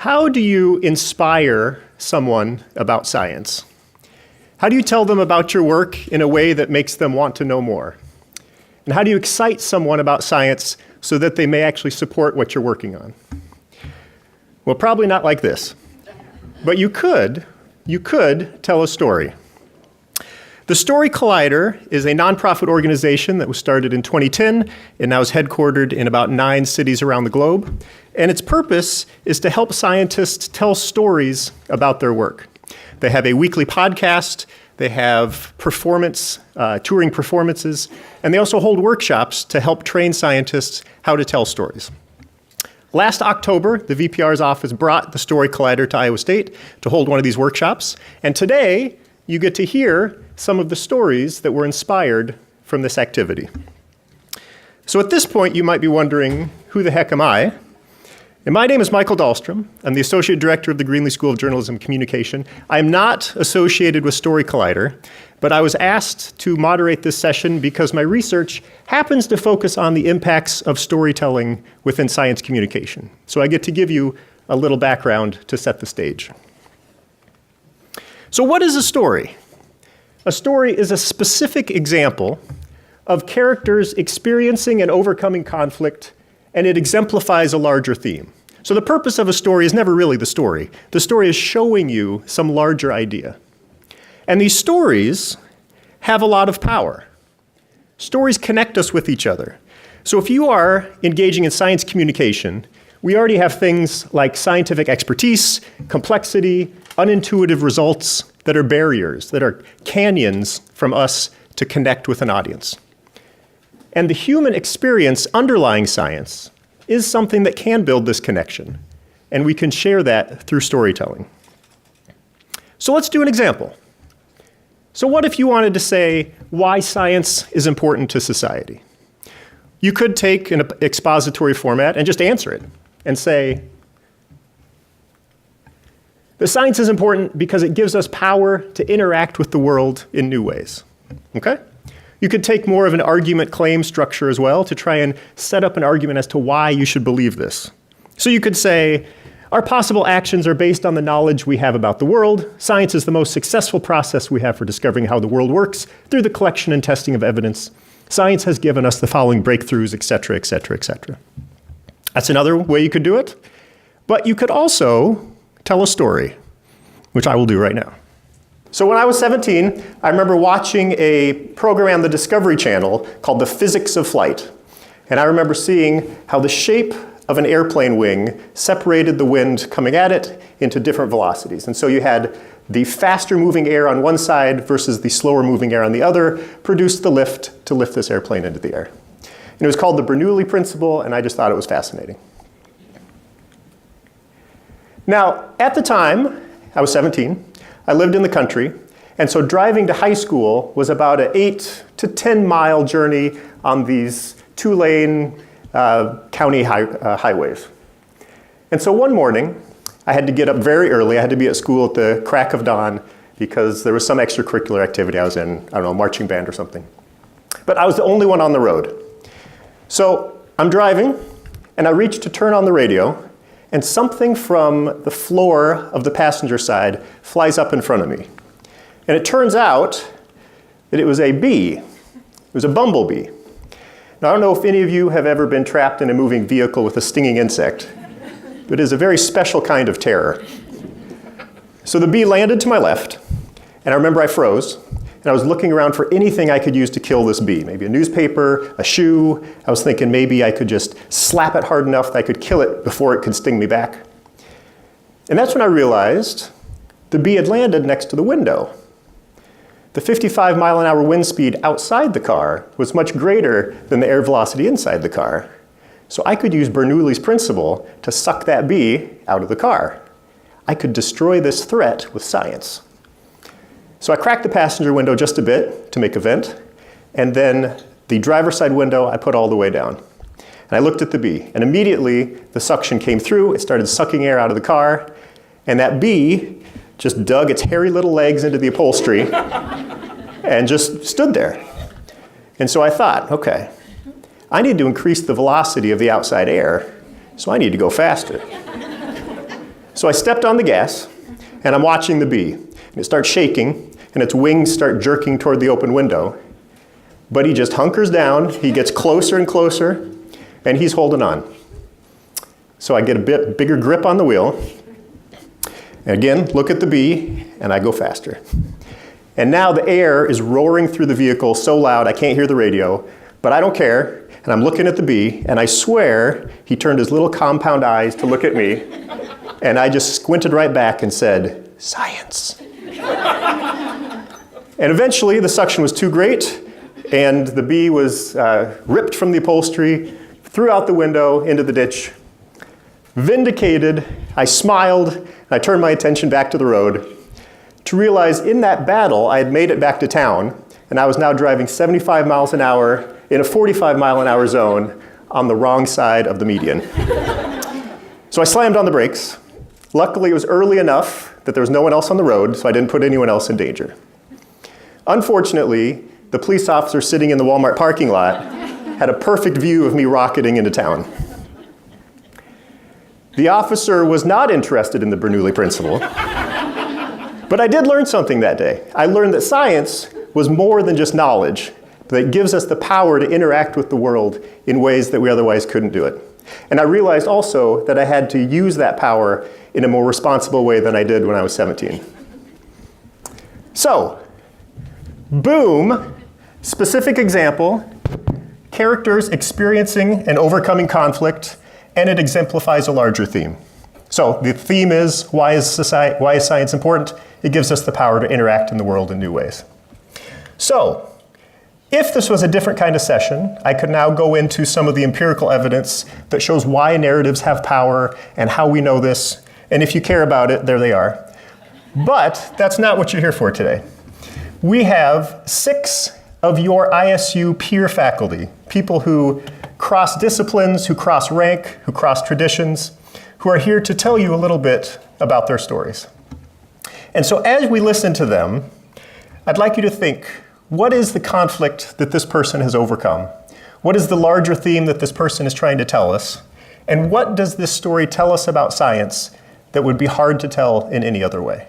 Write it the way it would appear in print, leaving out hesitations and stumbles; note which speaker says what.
Speaker 1: How do you inspire someone about science? How do you tell them about your work in a way that makes them want to know more? And how do you excite someone about science so that they may actually support what you're working on? Well, probably not like this. But you could tell a story. The Story Collider is a nonprofit organization that was started in 2010 and now is headquartered in about 9 cities around the globe. And its purpose is to help scientists tell stories about their work. They have a weekly podcast, they have touring performances, and they also hold workshops to help train scientists how to tell stories. Last October, the VPR's office brought the Story Collider to Iowa State to hold one of these workshops. And today, you get to hear some of the stories that were inspired from this activity. So at this point, you might be wondering, who the heck am I? And my name is Michael Dahlstrom. I'm the Associate Director of the Greenlee School of Journalism and Communication. I'm not associated with Story Collider, but I was asked to moderate this session because my research happens to focus on the impacts of storytelling within science communication. So I get to give you a little background to set the stage. So what is a story? A story is a specific example of characters experiencing and overcoming conflict, and it exemplifies a larger theme. So the purpose of a story is never really the story. The story is showing you some larger idea. And these stories have a lot of power. Stories connect us with each other. So if you are engaging in science communication, we already have things like scientific expertise, complexity, unintuitive results that are barriers, that are canyons from us to connect with an audience. And the human experience underlying science is something that can build this connection, and we can share that through storytelling. So let's do an example. So what if you wanted to say why science is important to society? You could take an expository format and just answer it and say, the science is important because it gives us power to interact with the world in new ways, okay? You could take more of an argument claim structure as well to try and set up an argument as to why you should believe this. So you could say, our possible actions are based on the knowledge we have about the world. Science is the most successful process we have for discovering how the world works through the collection and testing of evidence. Science has given us the following breakthroughs, et cetera, et cetera, et cetera. That's another way you could do it. But you could also tell a story, which I will do right now. So when I was 17, I remember watching a program on the Discovery Channel called The Physics of Flight. And I remember seeing how the shape of an airplane wing separated the wind coming at it into different velocities. And so you had the faster moving air on one side versus the slower moving air on the other, produced the lift to lift this airplane into the air. And it was called the Bernoulli principle, and I just thought it was fascinating. Now, at the time, I was 17. I lived in the country, and so driving to high school was about an 8 to 10 mile journey on these 2-lane county highways. And so one morning, I had to get up very early. I had to be at school at the crack of dawn because there was some extracurricular activity I was in, I don't know, marching band or something. But I was the only one on the road. So I'm driving, and I reach to turn on the radio, and something from the floor of the passenger side flies up in front of me. And it turns out that it was a bee. It was a bumblebee. Now, I don't know if any of you have ever been trapped in a moving vehicle with a stinging insect, but it is a very special kind of terror. So the bee landed to my left, and I remember I froze, and I was looking around for anything I could use to kill this bee. Maybe a newspaper, a shoe. I was thinking maybe I could just slap it hard enough that I could kill it before it could sting me back. And that's when I realized the bee had landed next to the window. The 55 mile an hour wind speed outside the car was much greater than the air velocity inside the car. So I could use Bernoulli's principle to suck that bee out of the car. I could destroy this threat with science. So I cracked the passenger window just a bit to make a vent, and then the driver's side window I put all the way down. And I looked at the bee, and immediately the suction came through. It started sucking air out of the car, and that bee just dug its hairy little legs into the upholstery and just stood there. And so I thought, okay, I need to increase the velocity of the outside air, so I need to go faster. So I stepped on the gas, and I'm watching the bee. And it starts shaking, and its wings start jerking toward the open window. But he just hunkers down, he gets closer and closer, and he's holding on. So I get a bit bigger grip on the wheel, and again, look at the bee, and I go faster. And now the air is roaring through the vehicle so loud I can't hear the radio, but I don't care, and I'm looking at the bee, and I swear he turned his little compound eyes to look at me, and I just squinted right back and said, "Science." And eventually the suction was too great, and the bee was ripped from the upholstery, threw out the window into the ditch. Vindicated, I smiled, and I turned my attention back to the road to realize in that battle I had made it back to town, and I was now driving 75 miles an hour in a 45 mile an hour zone on the wrong side of the median. So I slammed on the brakes. Luckily, it was early enough that there was no one else on the road, so I didn't put anyone else in danger. Unfortunately, the police officer sitting in the Walmart parking lot had a perfect view of me rocketing into town. The officer was not interested in the Bernoulli principle, but I did learn something that day. I learned that science was more than just knowledge, but it gives us the power to interact with the world in ways that we otherwise couldn't do it. And I realized also that I had to use that power in a more responsible way than I did when I was 17. So, boom, specific example, characters experiencing and overcoming conflict, and it exemplifies a larger theme. So the theme is, why is science important? It gives us the power to interact in the world in new ways. So, if this was a different kind of session, I could now go into some of the empirical evidence that shows why narratives have power and how we know this. And if you care about it, there they are. But that's not what you're here for today. We have 6 of your ISU peer faculty, people who cross disciplines, who cross rank, who cross traditions, who are here to tell you a little bit about their stories. And so as we listen to them, I'd like you to think, what is the conflict that this person has overcome? What is the larger theme that this person is trying to tell us? And what does this story tell us about science that would be hard to tell in any other way?